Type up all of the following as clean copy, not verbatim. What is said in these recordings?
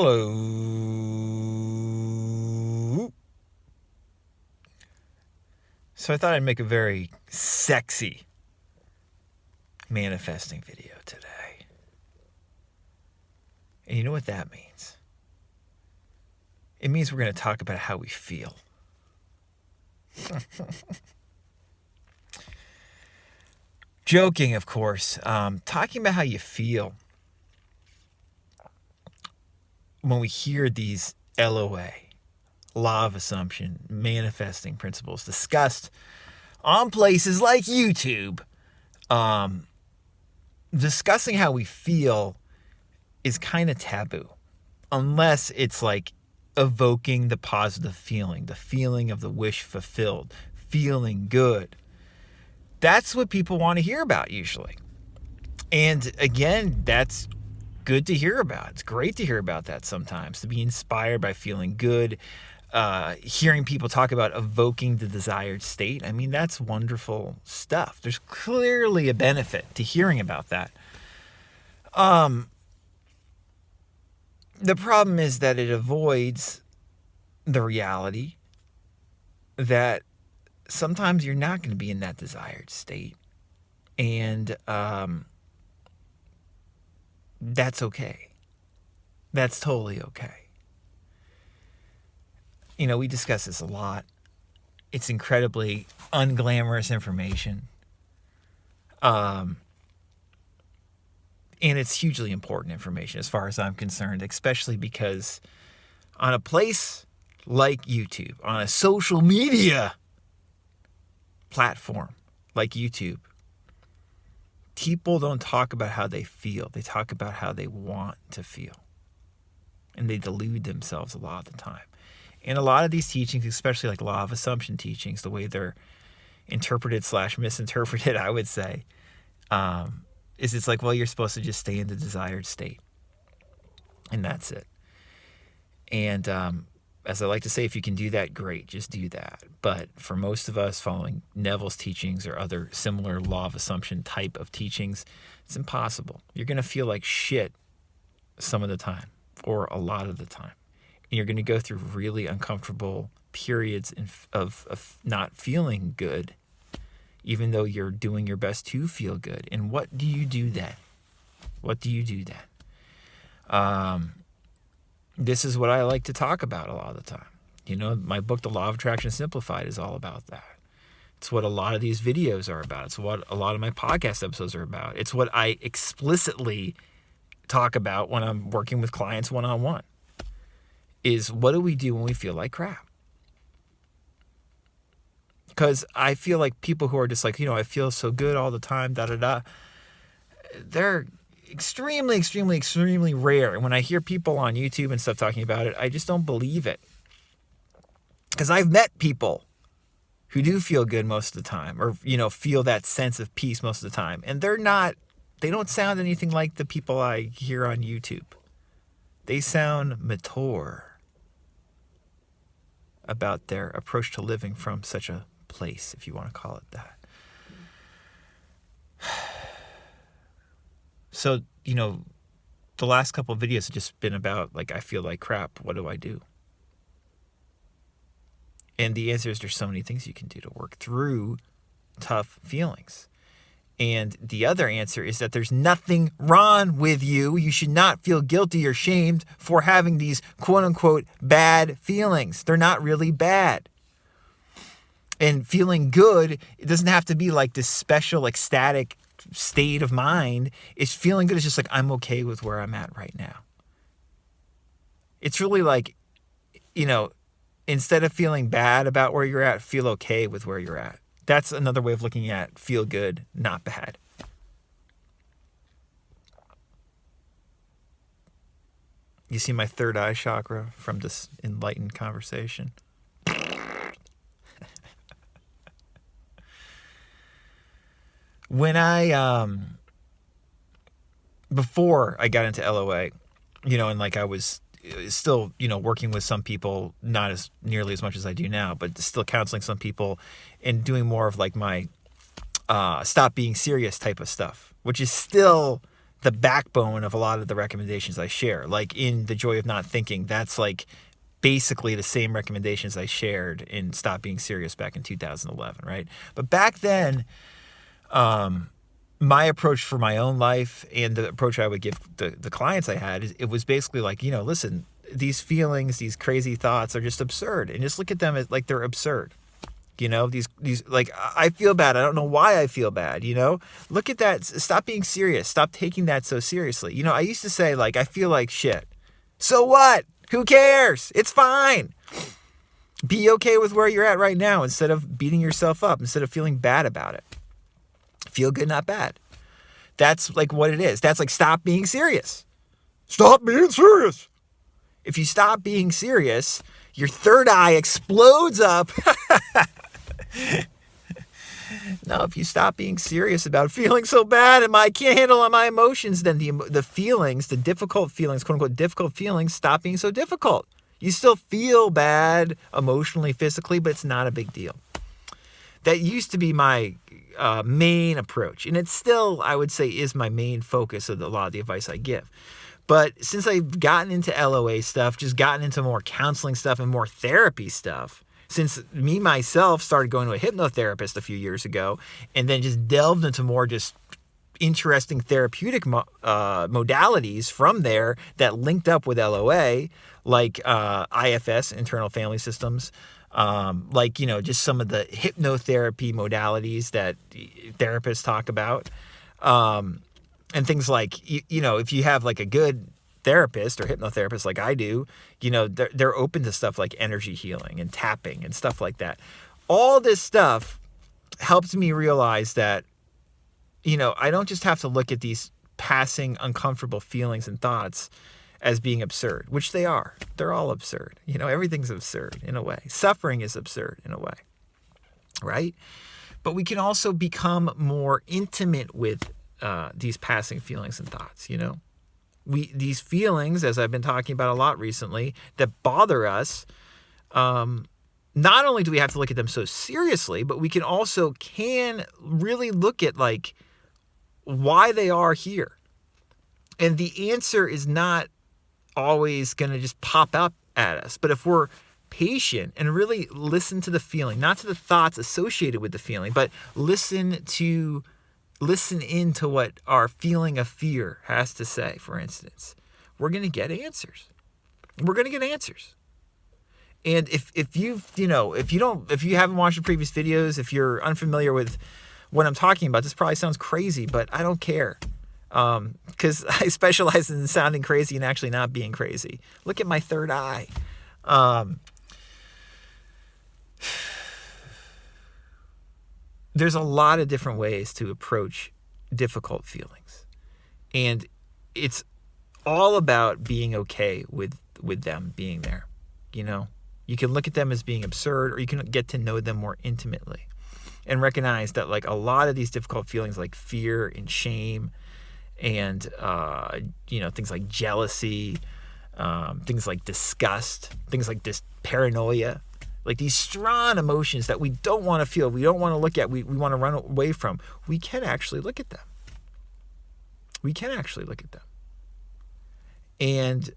Hello. So I thought I'd make a very sexy manifesting video today. And you know what that means? It means we're going to talk about how we feel. Joking, of course. Talking about how you feel when we hear these LOA, law of assumption, manifesting principles discussed on places like YouTube. Discussing how we feel is kind of taboo, unless it's like evoking the positive feeling, the feeling of the wish fulfilled, feeling good. That's what people want to hear about usually. And again, that's good to hear about. It's great to hear about that sometimes, to be inspired by feeling good, hearing people talk about evoking the desired state. I mean, that's wonderful stuff. There's clearly a benefit to hearing about that. The problem is that it avoids the reality that sometimes you're not going to be in that desired state. And that's okay. That's totally okay. You know, we discuss this a lot. It's incredibly unglamorous information. And it's hugely important information as far as I'm concerned, especially because on a place like YouTube, on a social media platform like YouTube, people don't talk about how they feel. They talk about how they want to feel. And they delude themselves a lot of the time. And a lot of these teachings, especially like law of assumption teachings, the way they're interpreted / misinterpreted, I would say, is it's like, well, you're supposed to just stay in the desired state. And that's it. And as I like to say, if you can do that, great, just do that. But for most of us following Neville's teachings or other similar law of assumption type of teachings, it's impossible. You're going to feel like shit some of the time, or a lot of the time. And you're going to go through really uncomfortable periods of not feeling good, even though you're doing your best to feel good. And what do you do then? What do you do then? This is what I like to talk about a lot of the time. You know, my book, The Law of Attraction Simplified, is all about that. It's what a lot of these videos are about. It's what a lot of my podcast episodes are about. It's what I explicitly talk about when I'm working with clients one-on-one, is what do we do when we feel like crap? Because I feel like people who are just like, you know, I feel so good all the time, they're extremely, extremely, extremely rare. And when I hear people on YouTube and stuff talking about it, I just don't believe it. Because I've met people who do feel good most of the time, or, you know, feel that sense of peace most of the time. And they don't sound anything like the people I hear on YouTube. They sound mature about their approach to living from such a place, if you want to call it that. So, you know, the last couple of videos have just been about, like, I feel like crap. What do I do? And the answer is there's so many things you can do to work through tough feelings. And the other answer is that there's nothing wrong with you. You should not feel guilty or shamed for having these quote-unquote bad feelings. They're not really bad. And feeling good, it doesn't have to be like this special ecstatic state of mind. It's feeling good. It's just like, I'm okay with where I'm at right now. It's really like, you know, instead of feeling bad about where you're at, feel okay with where you're at. That's another way of looking at feel good, not bad. You see my third eye chakra from this enlightened conversation? When before I got into LOA, you know, and like I was still, you know, working with some people, not as nearly as much as I do now, but still counseling some people and doing more of like my stop being serious type of stuff, which is still the backbone of a lot of the recommendations I share. Like in The Joy of Not Thinking, that's like basically the same recommendations I shared in Stop Being Serious back in 2011, right? But back then, my approach for my own life and the approach I would give the clients I had, it was basically like, listen, these feelings, these crazy thoughts are just absurd, and just look at them as like they're absurd. These like, I feel bad. I don't know why I feel bad. Look at that. Stop being serious. Stop taking that so seriously. I used to say, like, I feel like shit. So what? Who cares? It's fine. Be okay with where you're at right now instead of beating yourself up, instead of feeling bad about it. Feel good, not bad. That's like what it is. That's like, stop being serious. Stop being serious. If you stop being serious, your third eye explodes up. No, if you stop being serious about feeling so bad and I can't handle my emotions, then the feelings, the difficult feelings, quote unquote difficult feelings, stop being so difficult. You still feel bad emotionally, physically, but it's not a big deal. That used to be my main approach, and it still, I would say, is my main focus of a lot of the advice I give. But since I've gotten into LOA stuff, just gotten into more counseling stuff and more therapy stuff, since me myself started going to a hypnotherapist a few years ago, and then just delved into more just interesting therapeutic modalities from there that linked up with LOA, like IFS, internal family systems, like, just some of the hypnotherapy modalities that therapists talk about, and things like, if you have like a good therapist or hypnotherapist like I do, they're open to stuff like energy healing and tapping and stuff like that. All this stuff helped me realize that, I don't just have to look at these passing uncomfortable feelings and thoughts as being absurd, which they are. They're all absurd. Everything's absurd in a way. Suffering is absurd in a way, right? But we can also become more intimate with these passing feelings and thoughts, These feelings, as I've been talking about a lot recently, that bother us, not only do we have to look at them so seriously, but we can really look at like why they are here. And the answer is not always going to just pop up at us. But if we're patient and really listen to the feeling, not to the thoughts associated with the feeling, but listen into what our feeling of fear has to say, for instance, we're going to get answers. We're going to get answers. And if you haven't watched the previous videos, if you're unfamiliar with what I'm talking about, this probably sounds crazy, but I don't care. Because I specialize in sounding crazy and actually not being crazy. Look at my third eye. There's a lot of different ways to approach difficult feelings. And it's all about being okay with them being there. You can look at them as being absurd, or you can get to know them more intimately and recognize that like a lot of these difficult feelings like fear and shame and, things like jealousy, things like disgust, things like this paranoia, like these strong emotions that we don't want to feel, we don't want to look at, we want to run away from, we can actually look at them. We can actually look at them. And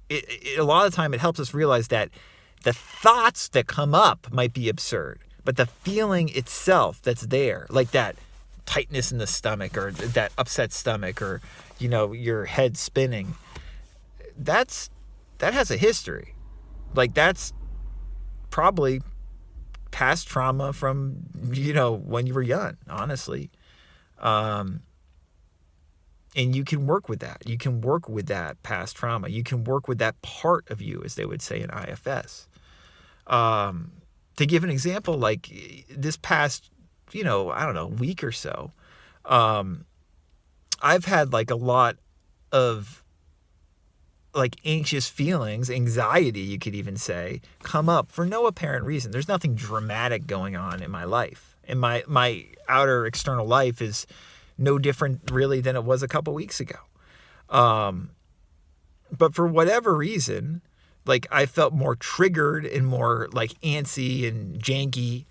a lot of the time it helps us realize that the thoughts that come up might be absurd, but the feeling itself that's there, like that tightness in the stomach or that upset stomach or, your head spinning, that has a history. Like that's probably past trauma from, when you were young, honestly. And you can work with that. You can work with that past trauma. You can work with that part of you, as they would say in IFS. To give an example, like this past, week or so, I've had like a lot of like anxious feelings, anxiety, you could even say, come up for no apparent reason. There's nothing dramatic going on in my life. And my outer external life is no different really than it was a couple weeks ago. But for whatever reason, like I felt more triggered and more like antsy and janky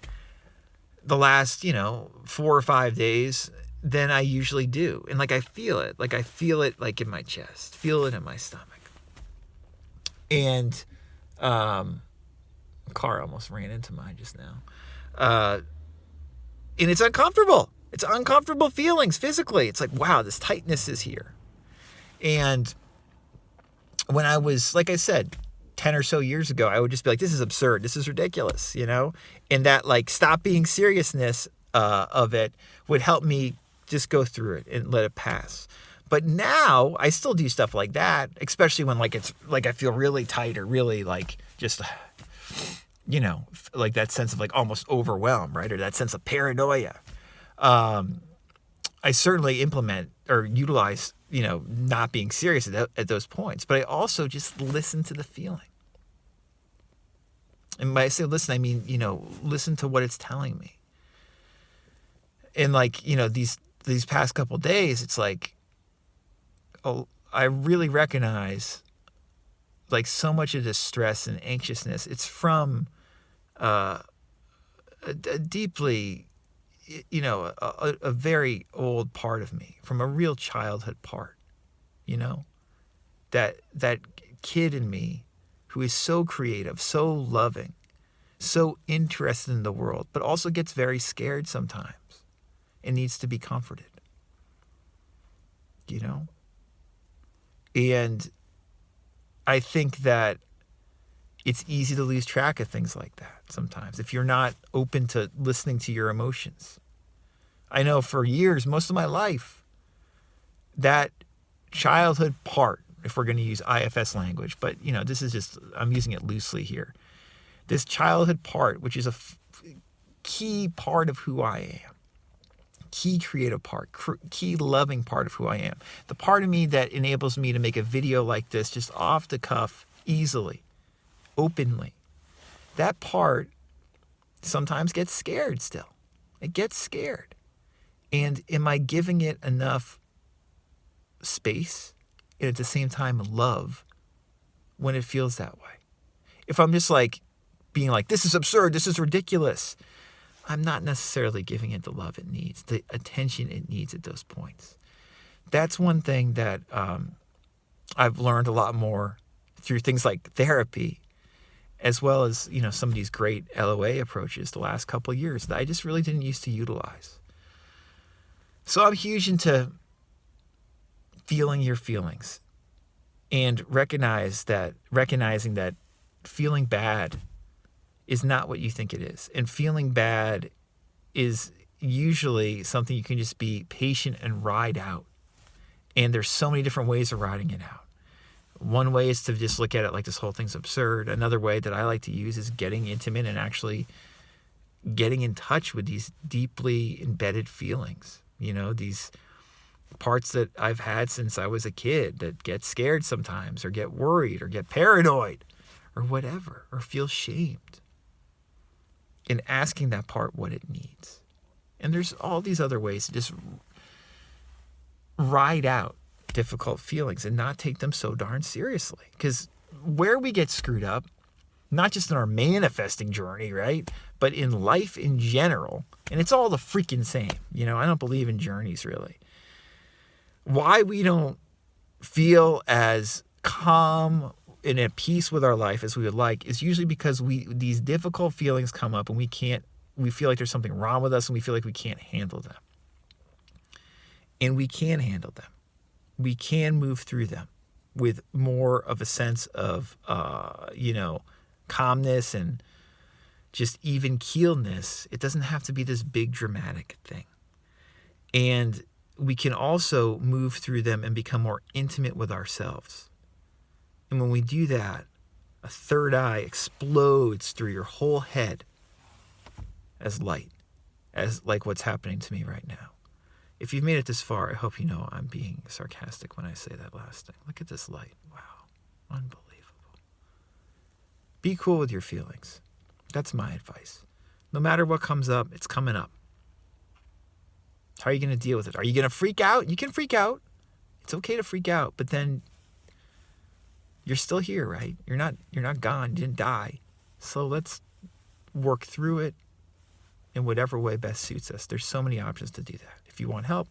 the last, 4 or 5 days. than I usually do. And like I feel it like in my chest, feel it in my stomach. And a car almost ran into mine just now. And it's uncomfortable. It's uncomfortable feelings physically. It's like, wow, this tightness is here. And when I was, like I said, 10 or so years ago, I would just be like, this is absurd. This is ridiculous, you know? And that like stop being seriousness of it would help me just go through it and let it pass. But now I still do stuff like that, especially when like it's like I feel really tight or really like just, you know, like that sense of like almost overwhelmed, right? Or that sense of paranoia. I certainly implement or utilize, you know, not being serious at those points, but I also just listen to the feeling. And by I say listen, I mean, you know, listen to what it's telling me. And like, you know, these past couple of days, it's like, oh, I really recognize like so much of this stress and anxiousness. It's from a deeply, you know, a very old part of me, from a real childhood part, you know, that kid in me who is so creative, so loving, so interested in the world, but also gets very scared sometimes and needs to be comforted, you know? And I think that it's easy to lose track of things like that sometimes if you're not open to listening to your emotions. I know for years, most of my life, that childhood part, if we're going to use IFS language, but you know, this is just, I'm using it loosely here. This childhood part, which is a key part of who I am, key creative part, key loving part of who I am. The part of me that enables me to make a video like this just off the cuff, easily, openly. That part sometimes gets scared still. It gets scared. And am I giving it enough space and at the same time love when it feels that way? If I'm just like being like, this is absurd, this is ridiculous, I'm not necessarily giving it the love it needs, the attention it needs at those points. That's one thing that I've learned a lot more through things like therapy, as well as, you know, some of these great LOA approaches the last couple of years that I just really didn't used to utilize. So I'm huge into feeling your feelings and recognizing that feeling bad is not what you think it is. And feeling bad is usually something you can just be patient and ride out. And there's so many different ways of riding it out. One way is to just look at it like this whole thing's absurd. Another way that I like to use is getting intimate and actually getting in touch with these deeply embedded feelings. You know, these parts that I've had since I was a kid that get scared sometimes or get worried or get paranoid or whatever, or feel shamed. And asking that part what it needs. And there's all these other ways to just ride out difficult feelings and not take them so darn seriously. Because where we get screwed up, not just in our manifesting journey, right? But in life in general, and it's all the freaking same. You know, I don't believe in journeys really. Why we don't feel as calm and at peace with our life as we would like is usually because these difficult feelings come up and we feel like there's something wrong with us and we feel like we can't handle them. And we can handle them. We can move through them with more of a sense of, you know, calmness and just even keelness. It doesn't have to be this big dramatic thing. And we can also move through them and become more intimate with ourselves. And when we do that, a third eye explodes through your whole head as light, as like what's happening to me right now. If you've made it this far, I hope you know I'm being sarcastic when I say that last thing. Look at this light. Wow. Unbelievable. Be cool with your feelings. That's my advice. No matter what comes up, it's coming up. How are you going to deal with it? Are you going to freak out? You can freak out. It's okay to freak out, but then you're still here, right? You're not gone. You didn't die. So let's work through it in whatever way best suits us. There's so many options to do that. if you want help,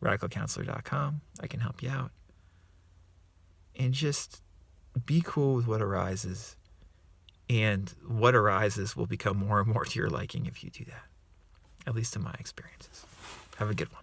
radicalcounselor.com. I can help you out. And just be cool with what arises. And what arises will become more and more to your liking if you do that. At least in my experiences. Have a good one.